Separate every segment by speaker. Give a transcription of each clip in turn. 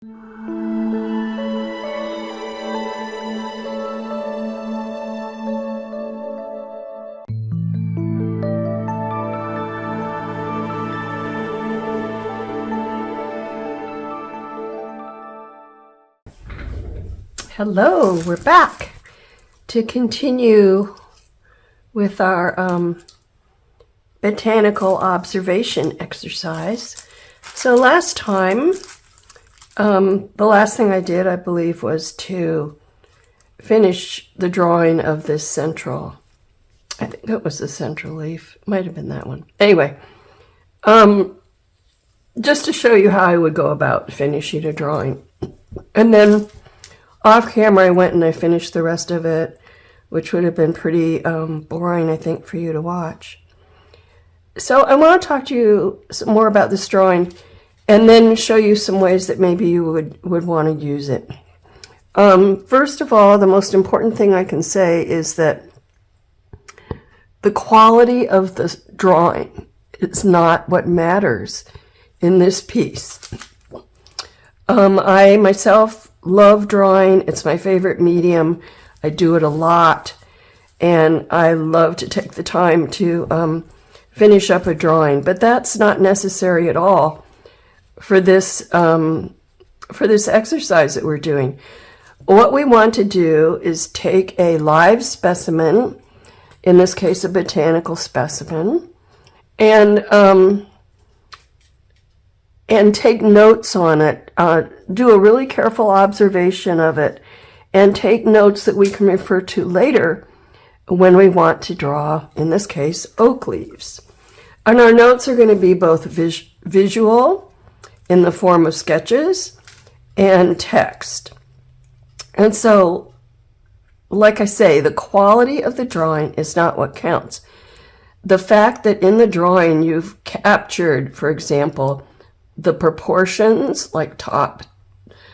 Speaker 1: Hello, we're back to continue with our botanical observation exercise. So last time, the last thing I did, I believe, was to finish the drawing of this central, I think it was the central leaf, might have been that one. Anyway, just to show you how I would go about finishing a drawing. And then off camera, I went and I finished the rest of it, which would have been pretty boring, I think, for you to watch. So I want to talk to you some more about this drawing and then show you some ways that maybe you would want to use it. First of all, the most important thing I can say is that the quality of the drawing is not what matters in this piece. I myself love drawing. It's my favorite medium. I do it a lot, and I love to take the time to finish up a drawing, but that's not necessary at all for this exercise that we're doing. What we want to do is take a live specimen, in this case a botanical specimen, and take notes on it, do a really careful observation of it, and take notes that we can refer to later when we want to draw, in this case, oak leaves. And our notes are going to be both visual in the form of sketches and text. And so, like I say, the quality of the drawing is not what counts. The fact that in the drawing you've captured, for example, the proportions, like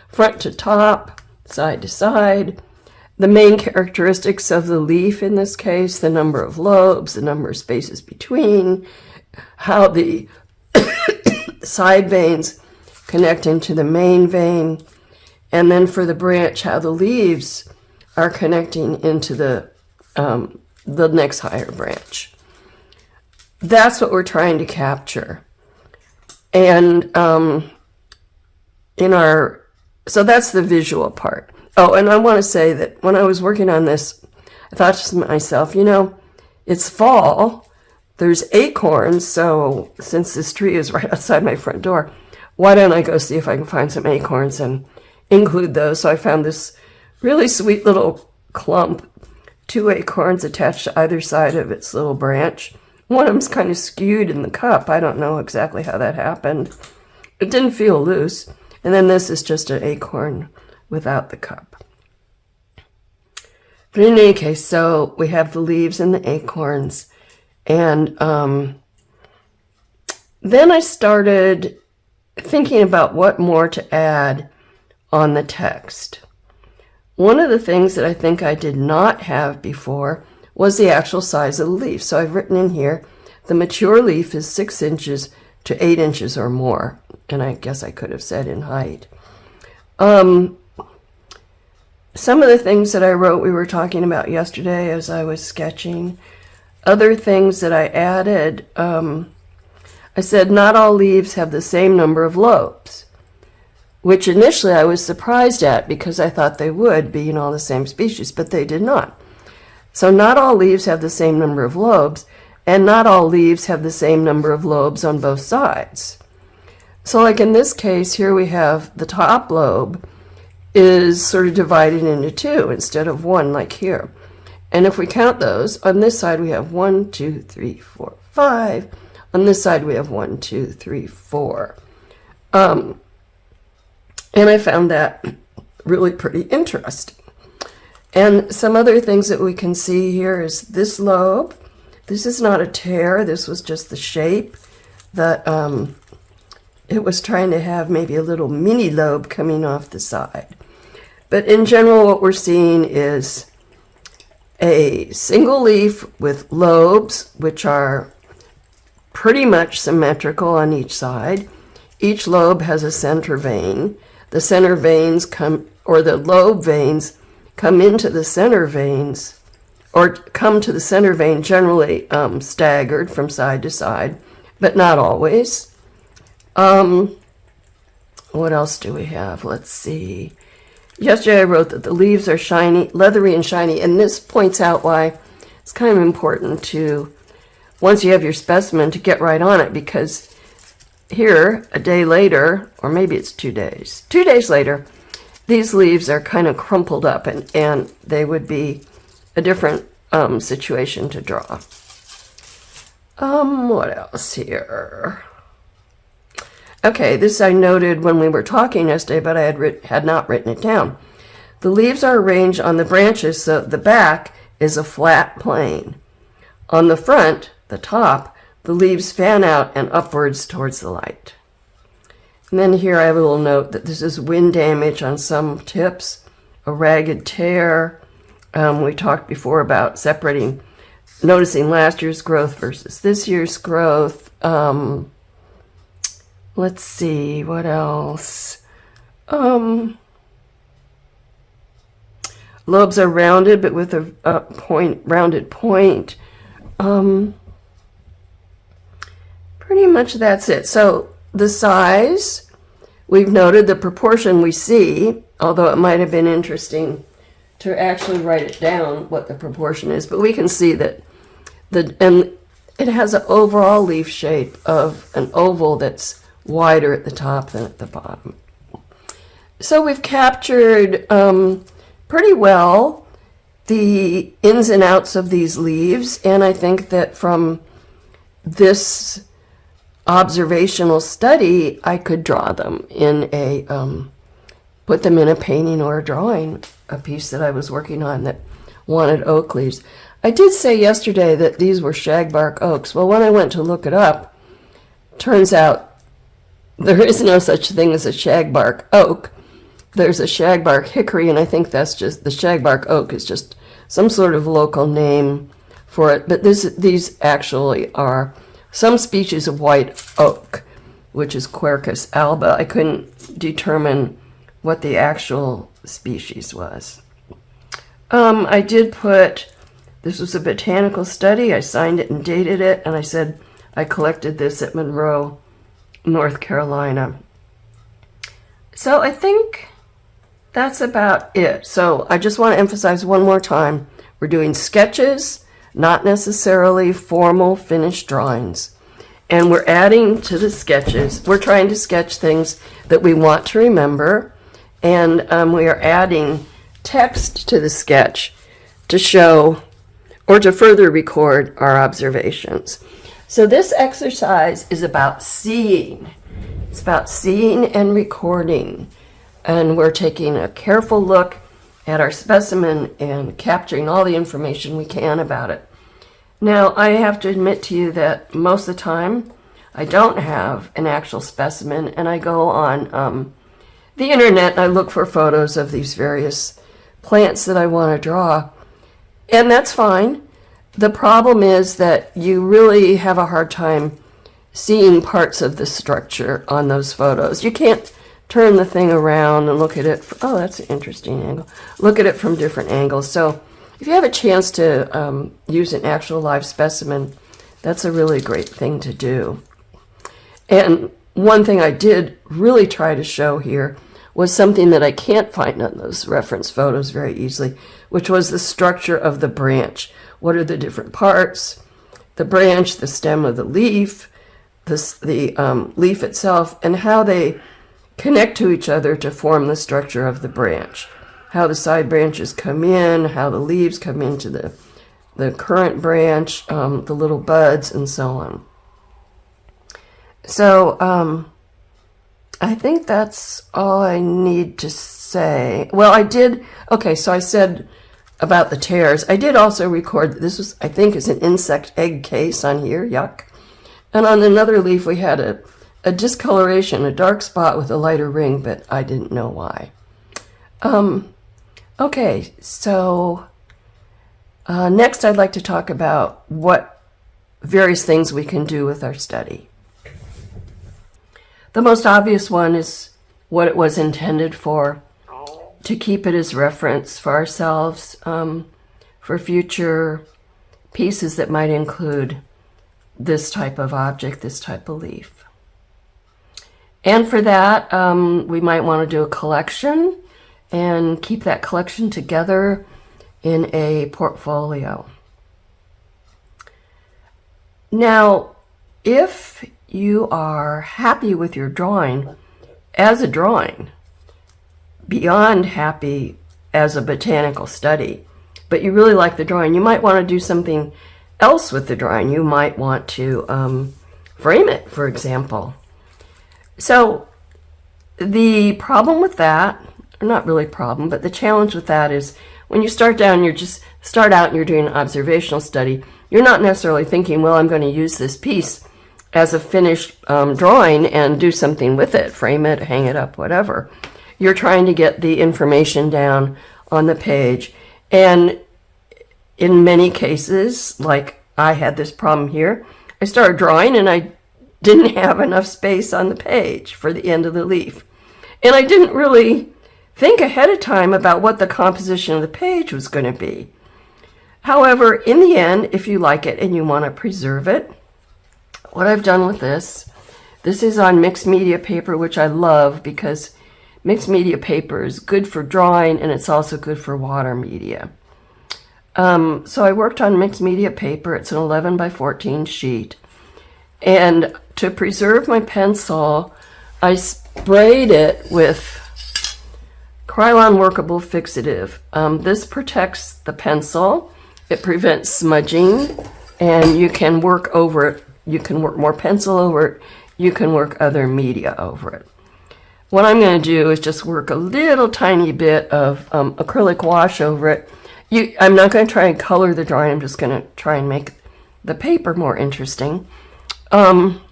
Speaker 1: front to top, side to side, the main characteristics of the leaf in this case, the number of lobes, the number of spaces between, how the side veins connect into the main vein, and then for the branch, how the leaves are connecting into the next higher branch. That's what we're trying to capture. And so that's the visual part. Oh, and I want to say that when I was working on this, I thought to myself, it's fall, there's acorns, so since this tree is right outside my front door, why don't I go see if I can find some acorns and include those? So I found this really sweet little clump, 2 acorns attached to either side of its little branch. One of them's kind of skewed in the cup. I don't know exactly how that happened. It didn't feel loose. And then this is just an acorn without the cup. But in any case, so we have the leaves and the acorns. And then I started thinking about what more to add on the text. One of the things that I think I did not have before was the actual size of the leaf. So I've written in here, the mature leaf is 6 inches to 8 inches or more. And I guess I could have said in height. Some of the things that I wrote we were talking about yesterday as I was sketching. Other things that I added, I said not all leaves have the same number of lobes, which initially I was surprised at because I thought they would, being all the same species, but they did not. So not all leaves have the same number of lobes, and not all leaves have the same number of lobes on both sides. So like in this case, here we have the top lobe is sort of divided into 2 instead of 1 like here. And if we count those, on this side we have 1, 2, 3, 4, 5. On this side we have 1, 2, 3, 4. And I found that really pretty interesting. And some other things that we can see here is this lobe. This is not a tear. This was just the shape that it was trying to have maybe a little mini lobe coming off the side. But in general, what we're seeing is a single leaf with lobes, which are pretty much symmetrical on each side, Each lobe has a center vein. The center veins the lobe veins come into the center veins, or come to the center vein generally staggered from side to side, but not always. What else do we have? Let's see. Yesterday I wrote that the leaves are shiny, leathery and shiny, and this points out why it's kind of important to, once you have your specimen, to get right on it, because here, a day later, or maybe it's 2 days, 2 days later, these leaves are kind of crumpled up, and they would be a different situation to draw. What else here? Okay, this I noted when we were talking yesterday, but I had not written it down. The leaves are arranged on the branches so the back is a flat plane. On the front, the top, the leaves fan out and upwards towards the light. And then here I have a little note that this is wind damage on some tips, a ragged tear. We talked before about noticing last year's growth versus this year's growth. Let's see, what else? Lobes are rounded, but with a rounded point. Pretty much that's it. So the size, we've noted the proportion we see, although it might have been interesting to actually write it down what the proportion is, but we can see that and it has an overall leaf shape of an oval that's wider at the top than at the bottom. So we've captured pretty well the ins and outs of these leaves, and I think that from this observational study, I could draw them in put them in a painting or a drawing, a piece that I was working on that wanted oak leaves. I did say yesterday that these were shagbark oaks. Well, when I went to look it up, turns out there is no such thing as a shagbark oak. There's a shagbark hickory, and I think that's just, the shagbark oak is just some sort of local name for it. But these actually are some species of white oak, which is Quercus alba. I couldn't determine what the actual species was. I did put, this was a botanical study. I signed it and dated it, and I said I collected this at Monroe, North Carolina. So I think that's about it. So I just want to emphasize one more time, we're doing sketches, not necessarily formal finished drawings. And we're adding to the sketches, we're trying to sketch things that we want to remember, and we are adding text to the sketch to show or to further record our observations. So this exercise is about seeing. It's about seeing and recording. And we're taking a careful look at our specimen and capturing all the information we can about it. Now, I have to admit to you that most of the time I don't have an actual specimen, and I go on the internet and I look for photos of these various plants that I want to draw. And that's fine. The problem is that you really have a hard time seeing parts of the structure on those photos. You can't turn the thing around and look at it. Oh, that's an interesting angle. Look at it from different angles. So if you have a chance to use an actual live specimen, that's a really great thing to do. And one thing I did really try to show here was something that I can't find on those reference photos very easily, which was the structure of the branch. What are the different parts? The branch, the stem of the leaf, the leaf itself, and how they connect to each other to form the structure of the branch. How the side branches come in, how the leaves come into the current branch, the little buds, and so on. So I think that's all I need to say. Well, so I said about the tears. I did also record that this was, I think, is an insect egg case on here, yuck. And on another leaf we had a discoloration, a dark spot with a lighter ring, but I didn't know why. Okay, so next I'd like to talk about what various things we can do with our study. The most obvious one is what it was intended for, to keep it as reference for ourselves, for future pieces that might include this type of object, this type of leaf. And for that, we might want to do a collection and keep that collection together in a portfolio. Now, if you are happy with your drawing as a drawing, beyond happy as a botanical study, but you really like the drawing, you might want to do something else with the drawing. You might want to frame it, for example. So the problem with that, or not really problem, but the challenge with that is when you start out and you're doing an observational study, you're not necessarily thinking, well, I'm going to use this piece as a finished drawing and do something with it, frame it, hang it up, whatever. You're trying to get the information down on the page. And in many cases, like I had this problem here, I started drawing and I didn't have enough space on the page for the end of the leaf. And I didn't really think ahead of time about what the composition of the page was going to be. However, in the end, if you like it and you want to preserve it, what I've done with this is on mixed media paper, which I love because mixed media paper is good for drawing and it's also good for water media. So I worked on mixed media paper. It's an 11 by 14 sheet. And to preserve my pencil, I sprayed it with Krylon workable fixative. This protects the pencil. It prevents smudging, and you can work over it. You can work more pencil over it. You can work other media over it. What I'm going to do is just work a little tiny bit of acrylic wash over it. I'm not going to try and color the drawing. I'm just going to try and make the paper more interesting. But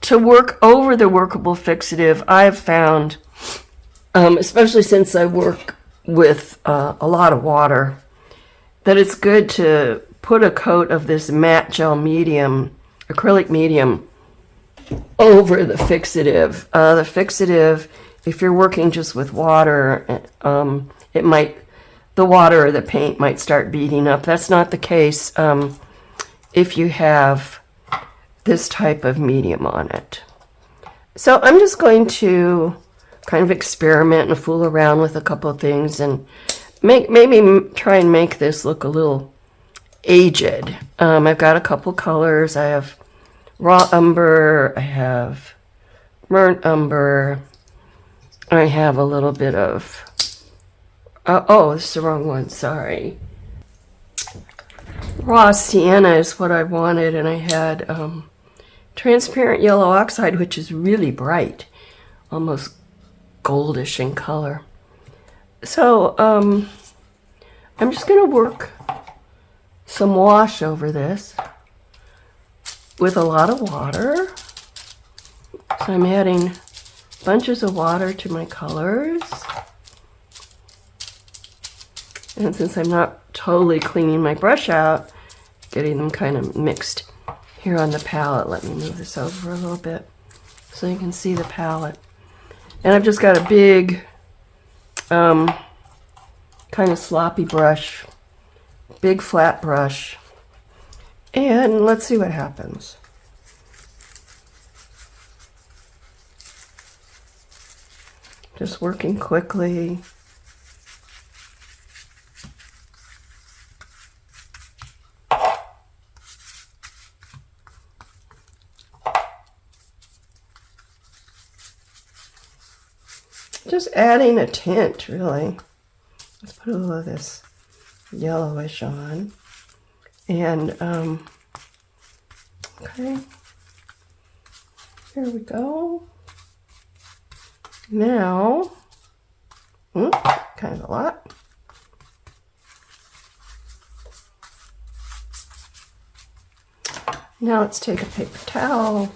Speaker 1: to work over the workable fixative, I've found, especially since I work with a lot of water, that it's good to put a coat of this matte gel medium, acrylic medium, over the fixative. The fixative, if you're working just with water, the water or the paint might start beading up. That's not the case if you have this type of medium on it. So I'm just going to kind of experiment and fool around with a couple of things and maybe try and make this look a little aged. I've got a couple colors. I have raw umber, I have burnt umber, I have a little bit of, oh, this is the wrong one, sorry. Raw sienna is what I wanted, and I had transparent yellow oxide, which is really bright, almost goldish in color. So I'm just going to work some wash over this with a lot of water. So I'm adding bunches of water to my colors. And since I'm not totally cleaning my brush out, getting them kind of mixed here on the palette. Let me move this over a little bit so you can see the palette. And I've just got a big kind of sloppy brush, big flat brush. And let's see what happens. Just working quickly. Just adding a tint, really. Let's put a little of this yellowish on. And, okay. Here we go. Now, kind of a lot. Now let's take a paper towel.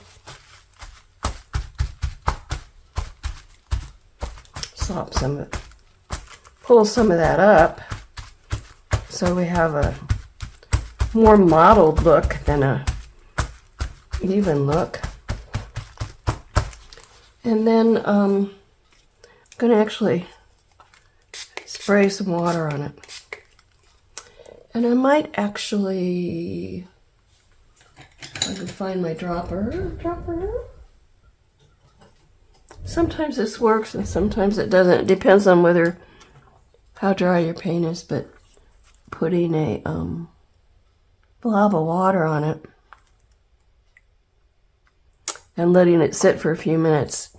Speaker 1: Slop some of, pull some of that up so we have a more mottled look than a even look. And then I'm going to actually spray some water on it. And I might actually, if I can find my dropper. Sometimes this works and sometimes it doesn't. It depends on how dry your paint is, but putting a blob of water on it and letting it sit for a few minutes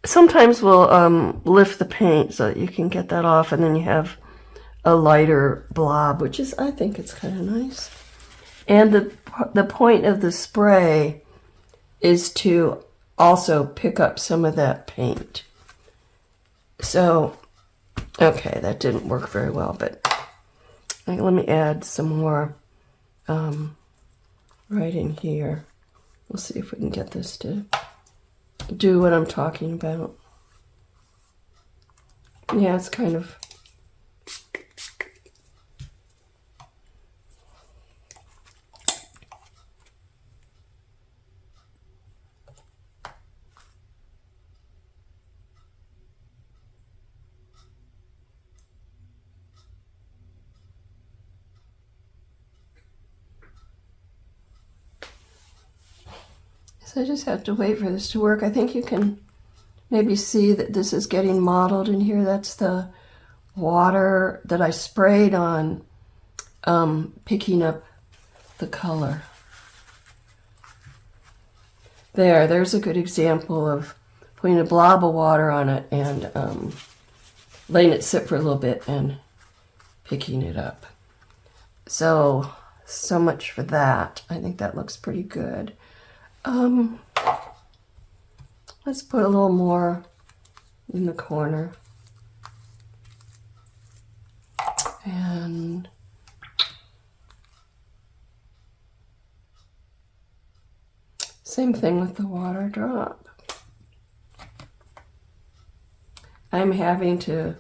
Speaker 1: sometimes will lift the paint so that you can get that off, and then you have a lighter blob, which is, I think it's kind of nice. And the point of the spray is to also pick up some of that paint. So, okay, that didn't work very well, but let me add some more right in here. We'll see if we can get this to do what I'm talking about. Yeah, it's kind of... So I just have to wait for this to work. I think you can maybe see that this is getting mottled in here. That's the water that I sprayed on, picking up the color. There's a good example of putting a blob of water on it and letting it sit for a little bit and picking it up. So much for that. I think that looks pretty good. Let's put a little more in the corner. And same thing with the water drop. I'm having to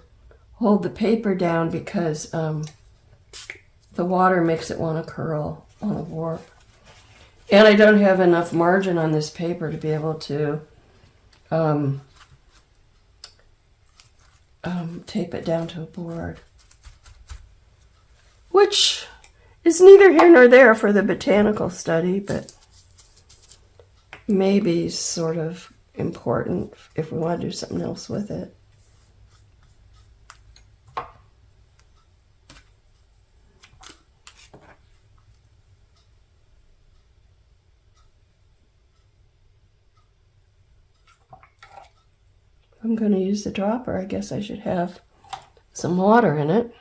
Speaker 1: hold the paper down because the water makes it want to curl, want to warp. And I don't have enough margin on this paper to be able to tape it down to a board. Which is neither here nor there for the botanical study, but maybe sort of important if we want to do something else with it. I'm going to use the dropper. I guess I should have some water in it.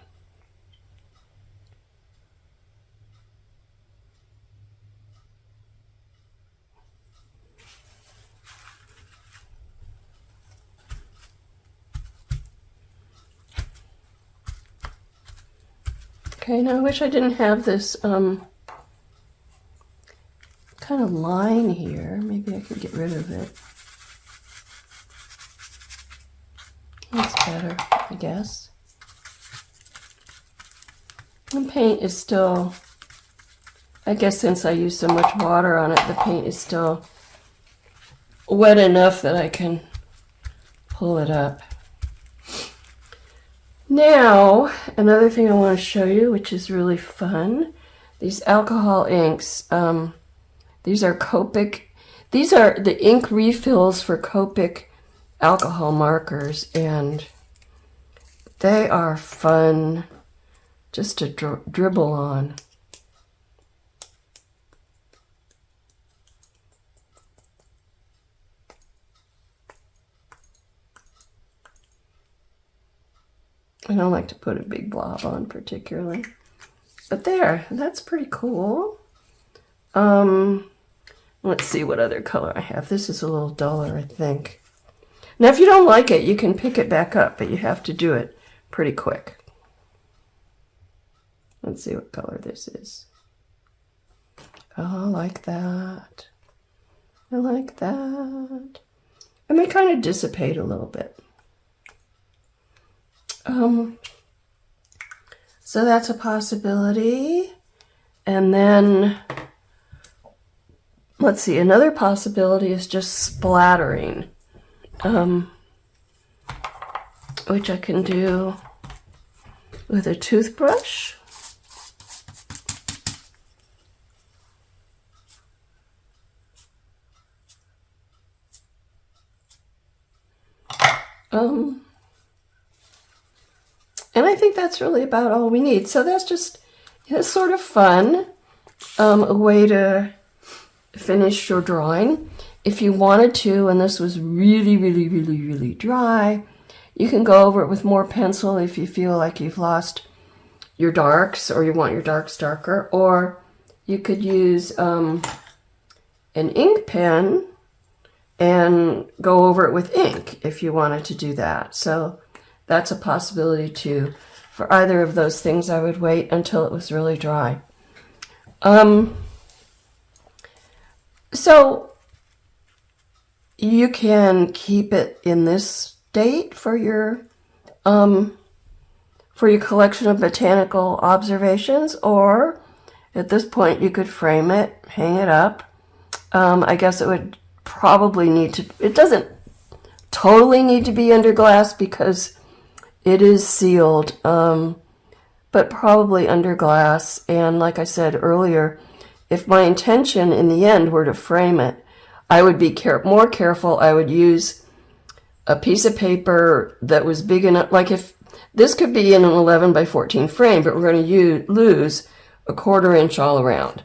Speaker 1: Okay, now I wish I didn't have this kind of line here. Maybe I could get rid of it. That's better, I guess. The paint is still, I guess since I used so much water on it, the paint is still wet enough that I can pull it up. Now, another thing I want to show you, which is really fun, these alcohol inks. These are Copic. These are the ink refills for Copic alcohol markers, and they are fun just to dribble on. I don't like to put a big blob on particularly, but that's pretty cool. Let's see what other color I have. This is a little duller, I think. Now, if you don't like it, you can pick it back up, but you have to do it pretty quick. Let's see what color this is. Oh, I like that. I like that. And they kind of dissipate a little bit. So that's a possibility. And then, let's see, another possibility is just splattering. which I can do with a toothbrush. And I think that's really about all we need. So that's just, it's sort of fun, a way to finish your drawing. If you wanted to, and this was really, really, really, really dry, you can go over it with more pencil if you feel like you've lost your darks or you want your darks darker. Or you could use an ink pen and go over it with ink if you wanted to do that. So that's a possibility too. For either of those things, I would wait until it was really dry. So you can keep it in this state for your collection of botanical observations, or at this point you could frame it, hang it up. I guess it would probably need to, it doesn't totally need to be under glass because it is sealed, but probably under glass. And like I said earlier, if my intention in the end were to frame it, I would be more careful. I would use a piece of paper that was big enough, like if this could be in an 11 by 14 frame, but we're going to lose a 1/4 inch all around.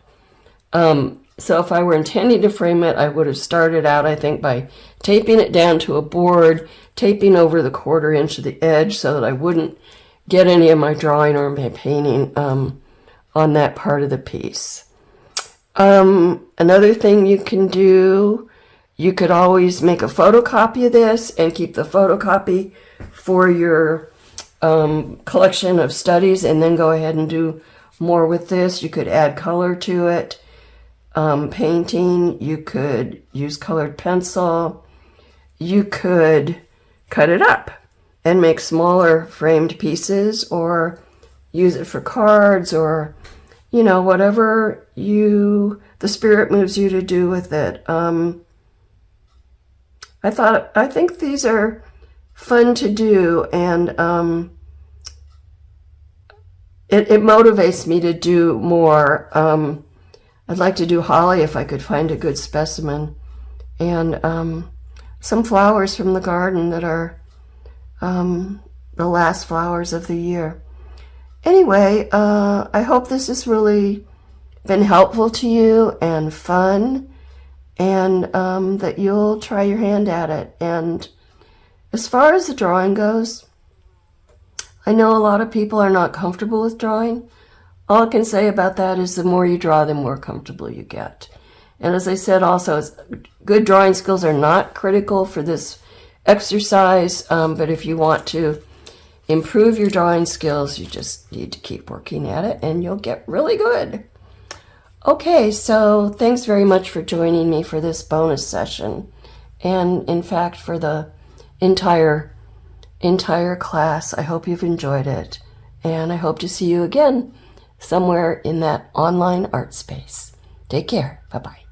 Speaker 1: So if I were intending to frame it, I would have started out, I think, by taping it down to a board, taping over the 1/4 inch of the edge so that I wouldn't get any of my drawing or my painting on that part of the piece. Another thing you can do, you could always make a photocopy of this and keep the photocopy for your collection of studies, and then go ahead and do more with this. You could add color to it. Painting, you could use colored pencil. You could cut it up and make smaller framed pieces, or use it for cards, or whatever the spirit moves you to do with it. I think these are fun to do, and it motivates me to do more. I'd like to do holly if I could find a good specimen, and some flowers from the garden that are the last flowers of the year. Anyway, I hope this has really been helpful to you and fun, and that you'll try your hand at it. And as far as the drawing goes, I know a lot of people are not comfortable with drawing. All I can say about that is the more you draw, the more comfortable you get. And as I said also, good drawing skills are not critical for this exercise, but if you want to improve your drawing skills, you just need to keep working at it and you'll get really good. Okay, so thanks very much for joining me for this bonus session, and in fact for the entire class. I hope you've enjoyed it, and I hope to see you again somewhere in that online art space. Take care. Bye-bye.